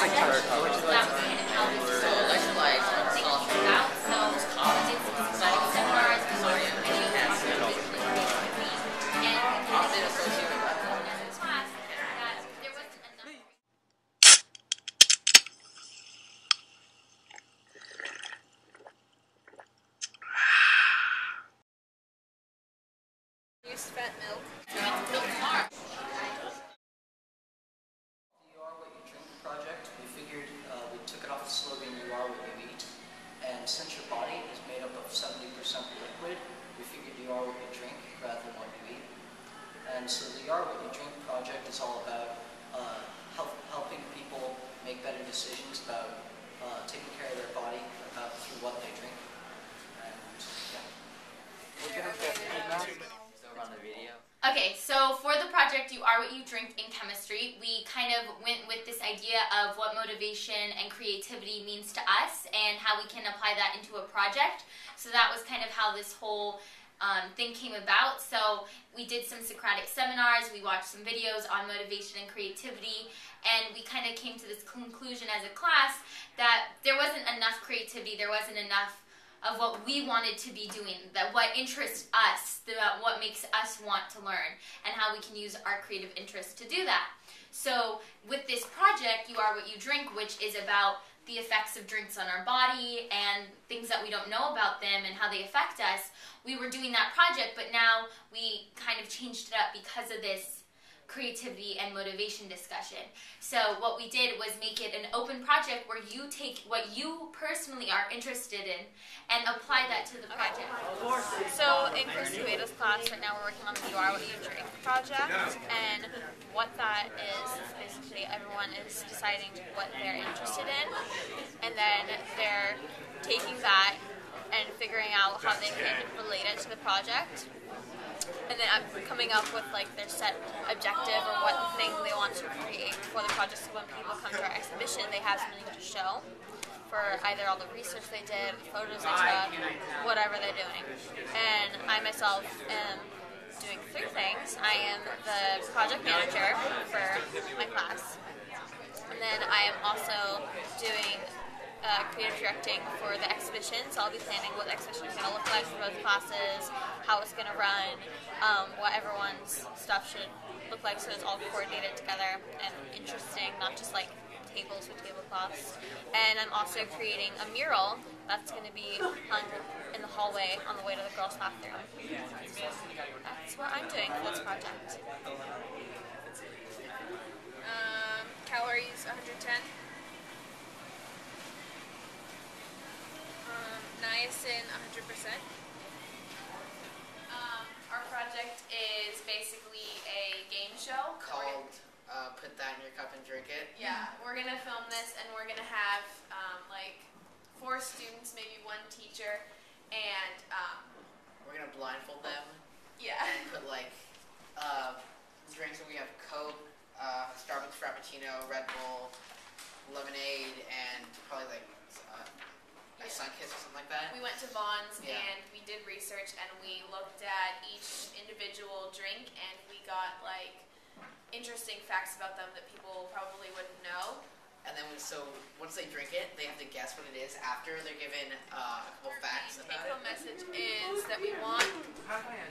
project. So that was kind of how this whole thing came about. So we did some exciting seminars, we saw some videos on motivational creativity, and we kind of associated with this class that there wasn't enough. Use fat milk. Project, we figured we took it off the slogan, "You are what you eat," and since your body is made up of 70% liquid, we figured you are what you drink rather than what you eat. And so the You Are What You Drink project is all about helping people make better decisions about taking care of their body through what they drink. And yeah. We're gonna run the video. Okay, so for the project You Are What You Drink in Chemistry, we kind of went with this idea of what motivation and creativity means to us and how we can apply that into a project. So that was kind of how this whole thing came about. So we did some Socratic seminars, we watched some videos on motivation and creativity, and we kind of came to this conclusion as a class that there wasn't enough creativity, there wasn't enough of what we wanted to be doing, that what interests us, what makes us want to learn, and how we can use our creative interests to do that. So with this project, You Are What You Drink, which is about the effects of drinks on our body and things that we don't know about them and how they affect us, we were doing that project, but now we kind of changed it up because of this creativity and motivation discussion. So what we did was make it an open project where you take what you personally are interested in and apply that to the project. So in Chris Cueto's class right now we're working on the You Are What You Drink project, and what that is basically everyone is deciding what they're interested in, and then they're taking that and figuring out how they can relate it to the project. And then I'm coming up with like their set objective or what thing they want to create for the project, so when people come to our exhibition they have something to show for either all the research they did, the photos they took, whatever they're doing. And I myself am doing 3 things. I am the project manager for my class, and then I am also doing creative directing for the exhibition, so I'll be planning what the exhibition is going to look like for both classes, how it's going to run, what everyone's stuff should look like, so it's all coordinated together and interesting, not just like tables with tablecloths. And I'm also creating a mural that's going to be hung in the hallway on the way to the girls' bathroom. That's what I'm doing for this project. Calories 110. Niacin 100%. Our project is basically a game show Called Put That in Your Cup and Drink It. Yeah, we're gonna film this and we're gonna have like 4 students, maybe 1 teacher, and We're gonna blindfold them. yeah. Put like drinks, and we have Coke, Starbucks Frappuccino, Red Bull, lemonade, and probably like a Sunkist or something like that. We went to Vaughn's Yeah. and we did research and we looked at each individual drink and we got like interesting facts about them that people probably wouldn't know. And then once they drink it, they have to guess what it is after they're given a couple facts The about take-home it. message is that we want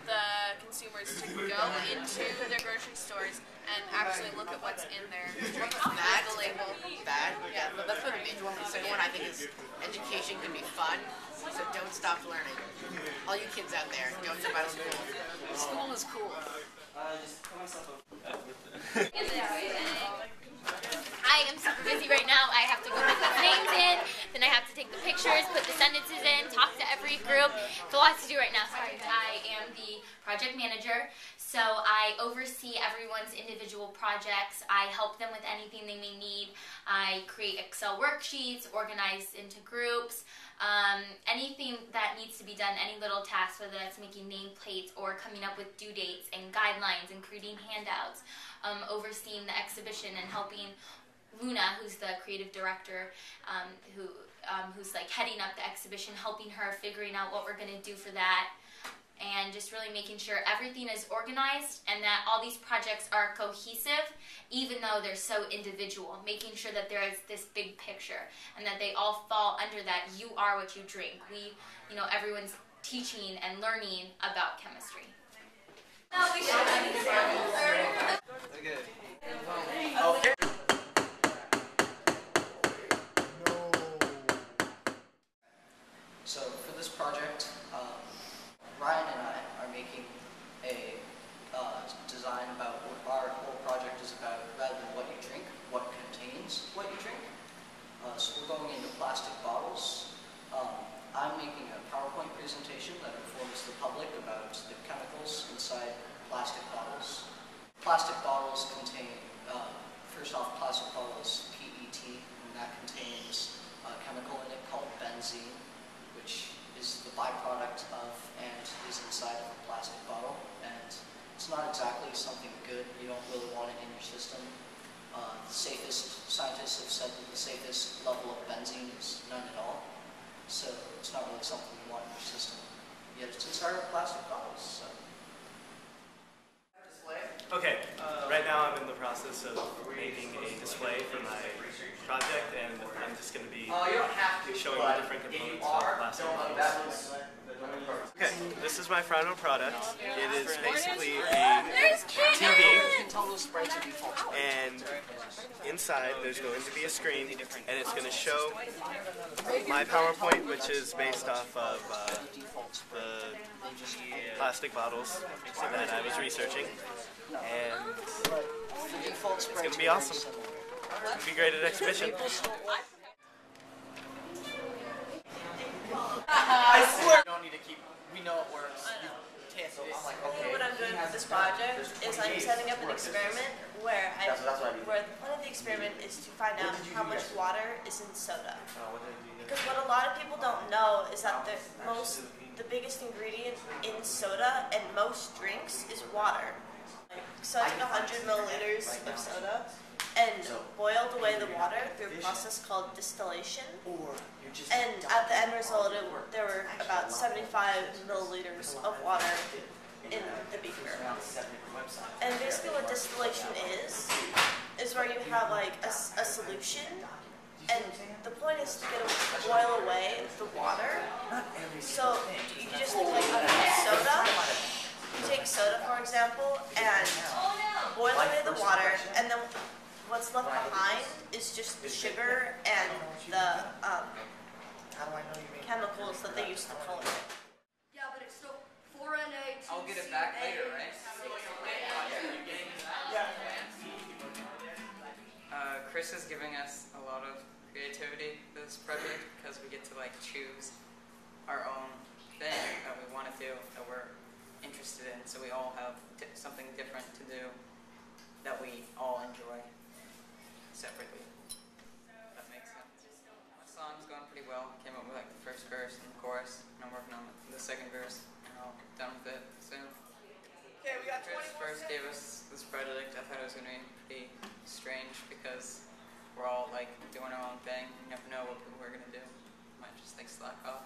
the consumers to go into their grocery stores and actually look at what's in there. Read the label. Bad? Yeah, but that's the major one. The second one I think is education can be fun, so don't stop learning. All you kids out there, don't stop out of school. School is cool. I am super busy right now. I have to go put the names in, then I have to take the pictures, put the sentences in, talk to every group. It's a lot to do right now. Sorry. I am the project manager, so I oversee everyone's individual projects. I help them with anything they may need. I create Excel worksheets, organize into groups, anything that needs to be done, any little tasks, whether that's making nameplates or coming up with due dates and guidelines and creating handouts, overseeing the exhibition and helping Luna, who's the creative director, who's like heading up the exhibition, helping her figuring out what we're going to do for that. and just really making sure everything is organized and that all these projects are cohesive, even though they're so individual, making sure that there is this big picture and that they all fall under that you are what you drink. Everyone's teaching and learning about chemistry. No, we should have examples. Okay. So for this project, Ryan and I are making a design about what our whole project is about, rather than what you drink, what contains what you drink. So we're going into plastic bottles. I'm making a PowerPoint presentation that informs the public about the chemicals inside plastic bottles. Plastic bottles contain, first off, plastic bottles PET, and that contains a chemical in it called benzene, which is the byproduct of and is inside of a plastic bottle. And it's not exactly something good. You don't really want it in your system. The safest scientists have said that the safest level of benzene is none at all. So it's not really something you want in your system. Yet it's inside of plastic bottles. So. Okay, right now I'm in the process of making a display for my project, and I'm just going to be showing the different components of plastic bottles. Okay, this is my final product. It is basically a TV, and inside there's going to be a screen, and it's going to show my PowerPoint, which is based off of the plastic bottles that I was researching, and it's going to be awesome. It's going to be great at exhibition. I swear. You don't need to keep. We know it works. I'm like, okay. What I'm doing with this project is I'm setting up an experiment where where the point of the experiment is to find out how much water is in soda. Because what a lot of people don't know is that the biggest ingredient in soda and most drinks is water. So I took 100 milliliters of soda and boiled away the water through a process called distillation. And at the end result, there were about 75 milliliters of water in the beaker. And basically what distillation is where you have like a solution, and the point is to boil away the water. So you just think like soda. You take soda, for example, and boil away the water, and then what's left behind is just the sugar and the chemicals that they use to color it. Yeah, but it's still 4Na. I'll get it back later, right? Chris is giving us a lot of creativity for this project because we get to like choose our own thing that we want to do, that we're interested in. So we all have something different to do that we all enjoy separately. That makes sense. My song's going pretty well. Came up with like the first verse and the chorus, and I'm working on the second verse, and I'll be done with it soon. Okay, we got 20 Chris first gave us this project. I thought it was going to be pretty strange because we're all like doing our own thing. You never know what people are going to do. Might just like slack off.